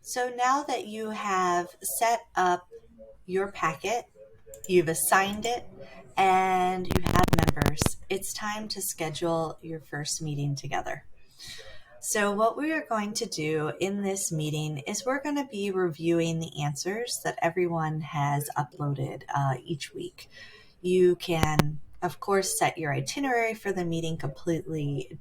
So now that you have set up your packet, you've assigned it, and you have members, it's time to schedule your first meeting together. So what we are going to do in this meeting is we're going to be reviewing the answers that everyone has uploaded each week. You can, of course, set your itinerary for the meeting completely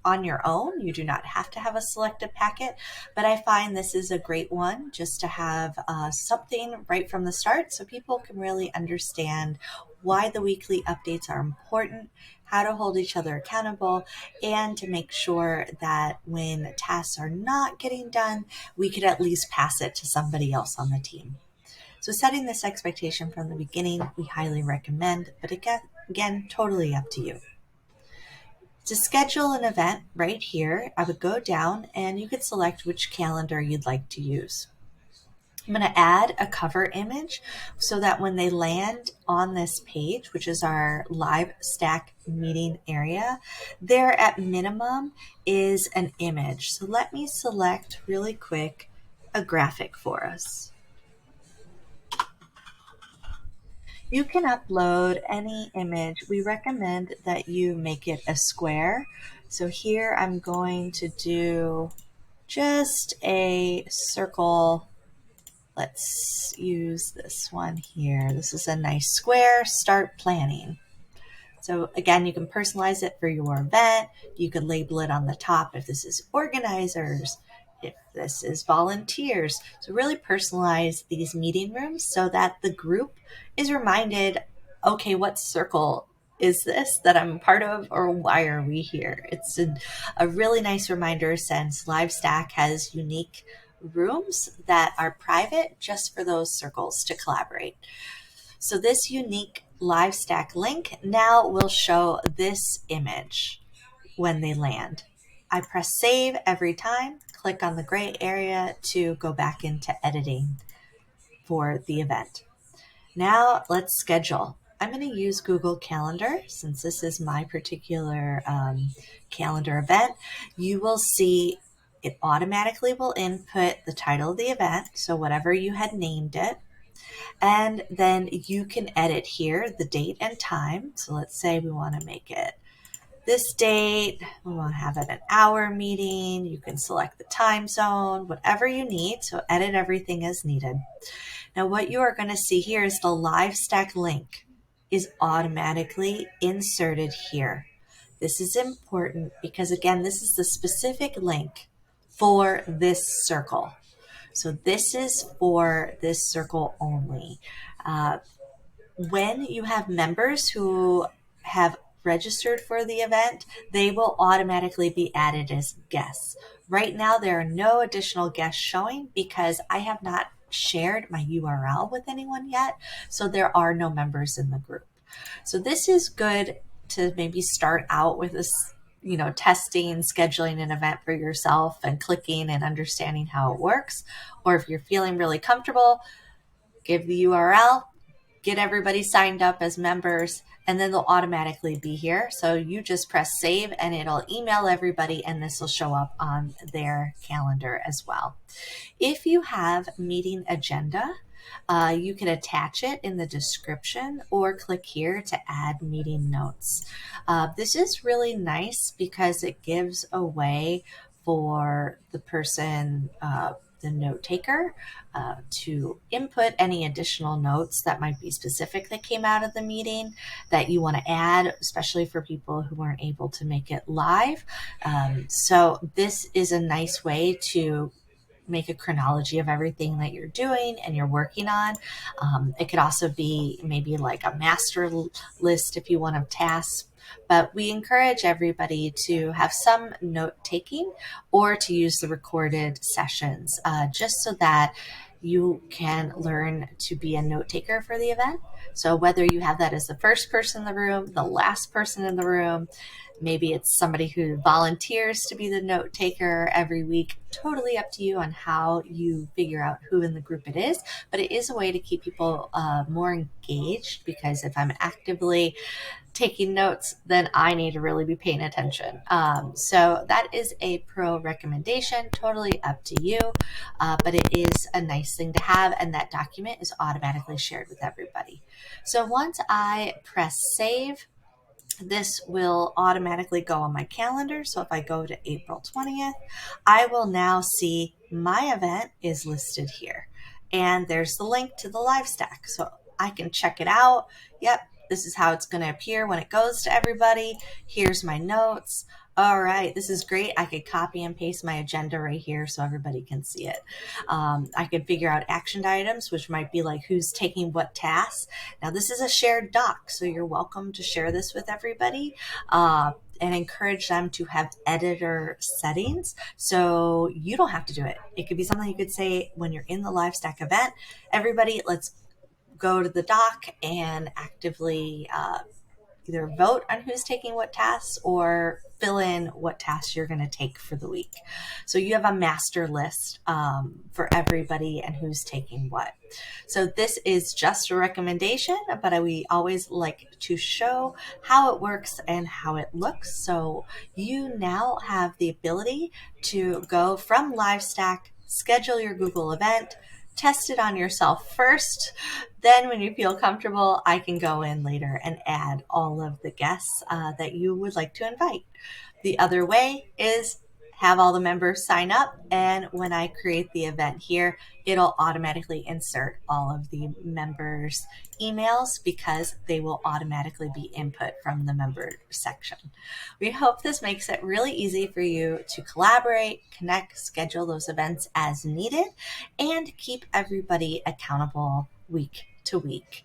on your own. You do not have to have a selected packet, but I find this is a great one just to have something right from the start so people can really understand why the weekly updates are important, how to hold each other accountable, and to make sure that when tasks are not getting done, we could at least pass it to somebody else on the team. So setting this expectation from the beginning, we highly recommend, but again, totally up to you. To schedule an event right here, I would go down and you could select which calendar you'd like to use. I'm going to add a cover image so that when they land on this page, which is our LiveStack meeting area, there at minimum is an image. So let me select really quick a graphic for us. You can upload any image. We recommend that you make it a square. So here I'm going to do just a circle. Let's use this one here. This is a nice square. Start planning. So again, you can personalize it for your event. You could label it on the top if this is organizers, if this is volunteers. So really personalize these meeting rooms so that the group is reminded, okay, what circle is this that I'm a part of, or why are we here? It's a really nice reminder since LiveStack has unique rooms that are private just for those circles to collaborate. So this unique LiveStack link now will show this image when they land. I press save every time, click on the gray area to go back into editing for the event. Now let's schedule. I'm going to use Google Calendar since this is my particular calendar event. You will see it automatically will input the title of the event, so whatever you had named it. And then you can edit here the date and time. So let's say we want to make it this date. We want to have it an hour meeting. You can select the time zone, whatever you need. So edit everything as needed. Now what you are going to see here is the LiveStack link is automatically inserted here. This is important because again, this is the specific link for this circle. So this is for this circle only. When you have members who have registered for the event, they will automatically be added as guests. Right now, there are no additional guests showing because I have not shared my URL with anyone yet, so there are no members in the group. So this is good to maybe start out with this, testing, scheduling an event for yourself and clicking and understanding how it works. Or if you're feeling really comfortable, give the URL, get everybody signed up as members, and then they'll automatically be here. So you just press save and it'll email everybody and this will show up on their calendar as well. If you have meeting agenda, you can attach it in the description or click here to add meeting notes. This is really nice because it gives a way for the person, the note taker, to input any additional notes that might be specific that came out of the meeting that you want to add, especially for people who weren't able to make it live. So this is a nice way to make a chronology of everything that you're doing and you're working on. It could also be maybe like a master list if you want of tasks, but we encourage everybody to have some note taking or to use the recorded sessions just so that you can learn to be a note taker for the event. So whether you have that as the first person in the room, the last person in the room, Maybe it's somebody who volunteers to be the note taker every week. Totally up to you on how you figure out who in the group it is, but it is a way to keep people more engaged, because if I'm actively taking notes, then I need to really be paying attention. So that is a pro recommendation, totally up to you, but it is a nice thing to have, and that document is automatically shared with everybody. So once I press save, this will automatically go on my calendar. So if I go to April 20th, I will now see my event is listed here. And there's the link to the LiveStack. So I can check it out. Yep, this is how it's going to appear when it goes to everybody. Here's my notes. All right, this is great. I could copy and paste my agenda right here so everybody can see it. I could figure out action items, which might be like who's taking what tasks. Now, this is a shared doc, so you're welcome to share this with everybody. And encourage them to have editor settings so you don't have to do it. It could be something you could say when you're in the LiveStack event, everybody, let's go to the doc and actively either vote on who's taking what tasks or fill in what tasks you're going to take for the week. So you have a master list for everybody and who's taking what. So this is just a recommendation, but we always like to show how it works and how it looks. So you now have the ability to go from LiveStack, schedule your Google event, test it on yourself first. Then when you feel comfortable, I can go in later and add all of the guests that you would like to invite. The other way is have all the members sign up, and when I create the event here, it'll automatically insert all of the members' emails because they will automatically be input from the member section. We hope this makes it really easy for you to collaborate, connect, schedule those events as needed, and keep everybody accountable week to week.